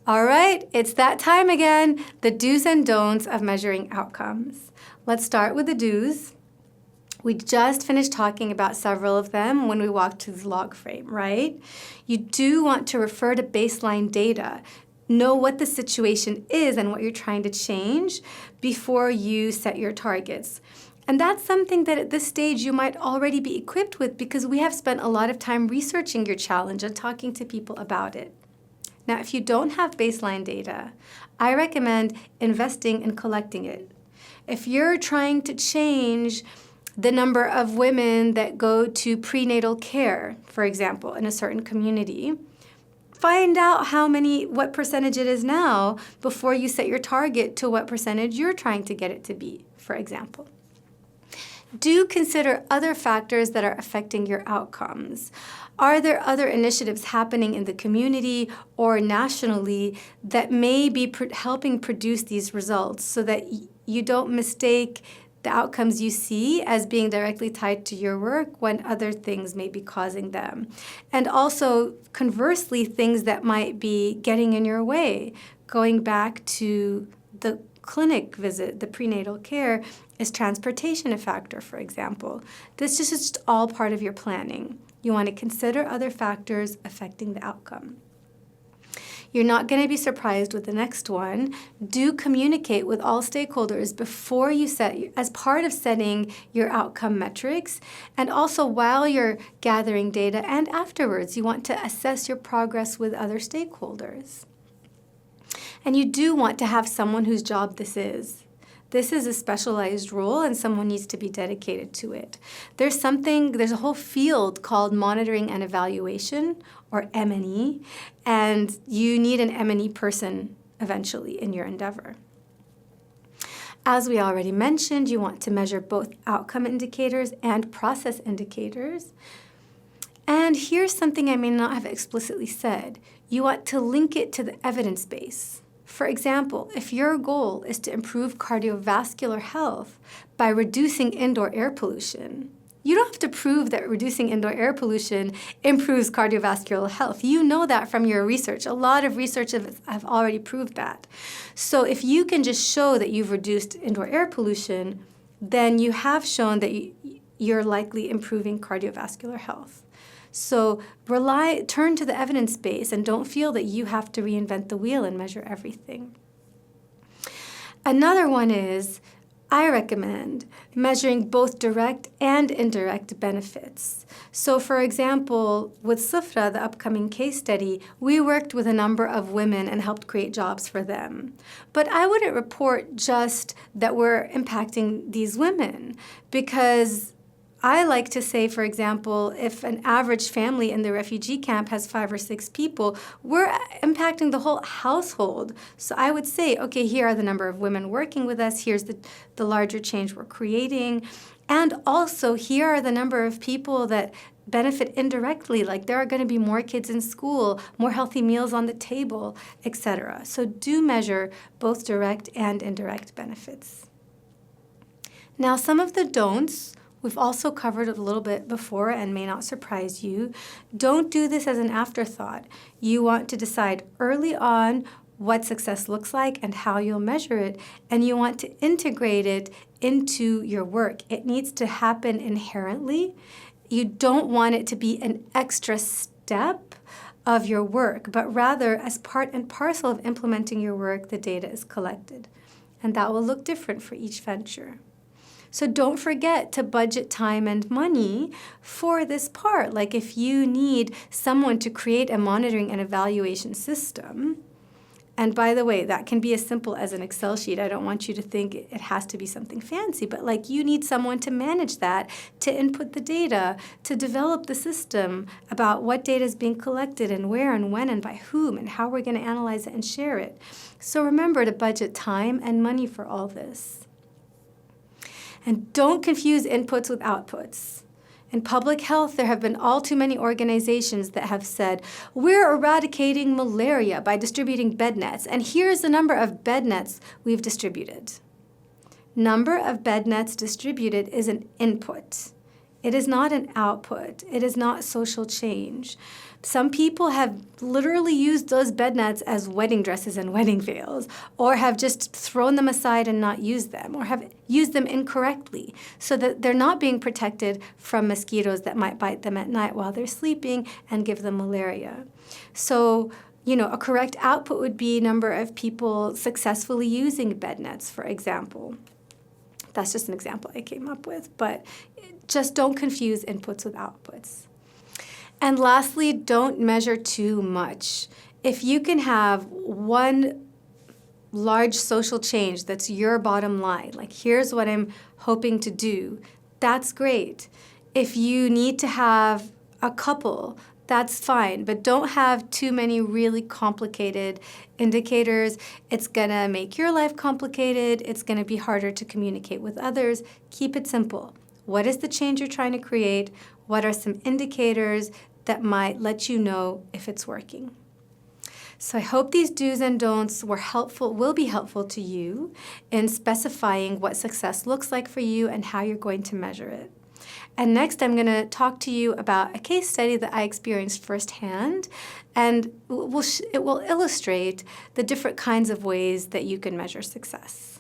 All right, it's that time again, the do's and don'ts of measuring outcomes. Let's start with the do's. We just finished talking about several of them when we walked through the log frame, right? You do want to refer to baseline data. Know what the situation is and what you're trying to change before you set your targets. And that's something that at this stage you might already be equipped with because we have spent a lot of time researching your challenge and talking to people about it. Now, if you don't have baseline data, I recommend investing in collecting it. If you're trying to change the number of women that go to prenatal care, for example, in a certain community, find out what percentage it is now before you set your target to what percentage you're trying to get it to be, for example. Do consider other factors that are affecting your outcomes. Are there other initiatives happening in the community or nationally that may be helping produce these results so that you don't mistake the outcomes you see as being directly tied to your work when other things may be causing them? And also, conversely, things that might be getting in your way. Going back to the clinic visit, the prenatal care, is transportation a factor, for example? This is just all part of your planning. You want to consider other factors affecting the outcome. You're not going to be surprised with the next one. Do communicate with all stakeholders before you as part of setting your outcome metrics, and also while you're gathering data and afterwards. You want to assess your progress with other stakeholders. And you do want to have someone whose job this is. This is a specialized role and someone needs to be dedicated to it. There's a whole field called monitoring and evaluation, or M&E, and you need an M&E person eventually in your endeavor. As we already mentioned, you want to measure both outcome indicators and process indicators. And here's something I may not have explicitly said. You want to link it to the evidence base. For example, if your goal is to improve cardiovascular health by reducing indoor air pollution, you don't have to prove that reducing indoor air pollution improves cardiovascular health. You know that from your research. A lot of research have already proved that. So if you can just show that you've reduced indoor air pollution, then you have shown that you're likely improving cardiovascular health. So turn to the evidence base and don't feel that you have to reinvent the wheel and measure everything. Another one is, I recommend measuring both direct and indirect benefits. So for example, with Sufra, the upcoming case study, we worked with a number of women and helped create jobs for them. But I wouldn't report just that we're impacting these women, because I like to say, for example, if an average family in the refugee camp has 5 or 6 people, we're impacting the whole household. So I would say, okay, here are the number of women working with us. Here's the larger change we're creating. And also, here are the number of people that benefit indirectly, like there are going to be more kids in school, more healthy meals on the table, etc. So do measure both direct and indirect benefits. Now, some of the don'ts we've also covered a little bit before and may not surprise you. Don't do this as an afterthought. You want to decide early on what success looks like and how you'll measure it, and you want to integrate it into your work. It needs to happen inherently. You don't want it to be an extra step of your work, but rather as part and parcel of implementing your work, the data is collected. And that will look different for each venture. So don't forget to budget time and money for this part. Like if you need someone to create a monitoring and evaluation system, and by the way, that can be as simple as an Excel sheet. I don't want you to think it has to be something fancy, but like you need someone to manage that, to input the data, to develop the system about what data is being collected and where and when and by whom and how we're going to analyze it and share it. So remember to budget time and money for all this. And don't confuse inputs with outputs. In public health, there have been all too many organizations that have said, we're eradicating malaria by distributing bed nets, and here's the number of bed nets we've distributed. Number of bed nets distributed is an input. It is not an output. It is not social change. Some people have literally used those bed nets as wedding dresses and wedding veils, or have just thrown them aside and not used them, or have used them incorrectly so that they're not being protected from mosquitoes that might bite them at night while they're sleeping and give them malaria. So, a correct output would be number of people successfully using bed nets, for example. That's just an example I came up with, but just don't confuse inputs with outputs. And lastly, don't measure too much. If you can have one large social change that's your bottom line, like here's what I'm hoping to do, that's great. If you need to have a couple, that's fine, but don't have too many really complicated indicators. It's gonna make your life complicated. It's gonna be harder to communicate with others. Keep it simple. What is the change you're trying to create? What are some indicators that might let you know if it's working? So I hope these do's and don'ts will be helpful to you in specifying what success looks like for you and how you're going to measure it. And next, I'm going to talk to you about a case study that I experienced firsthand, and it will illustrate the different kinds of ways that you can measure success.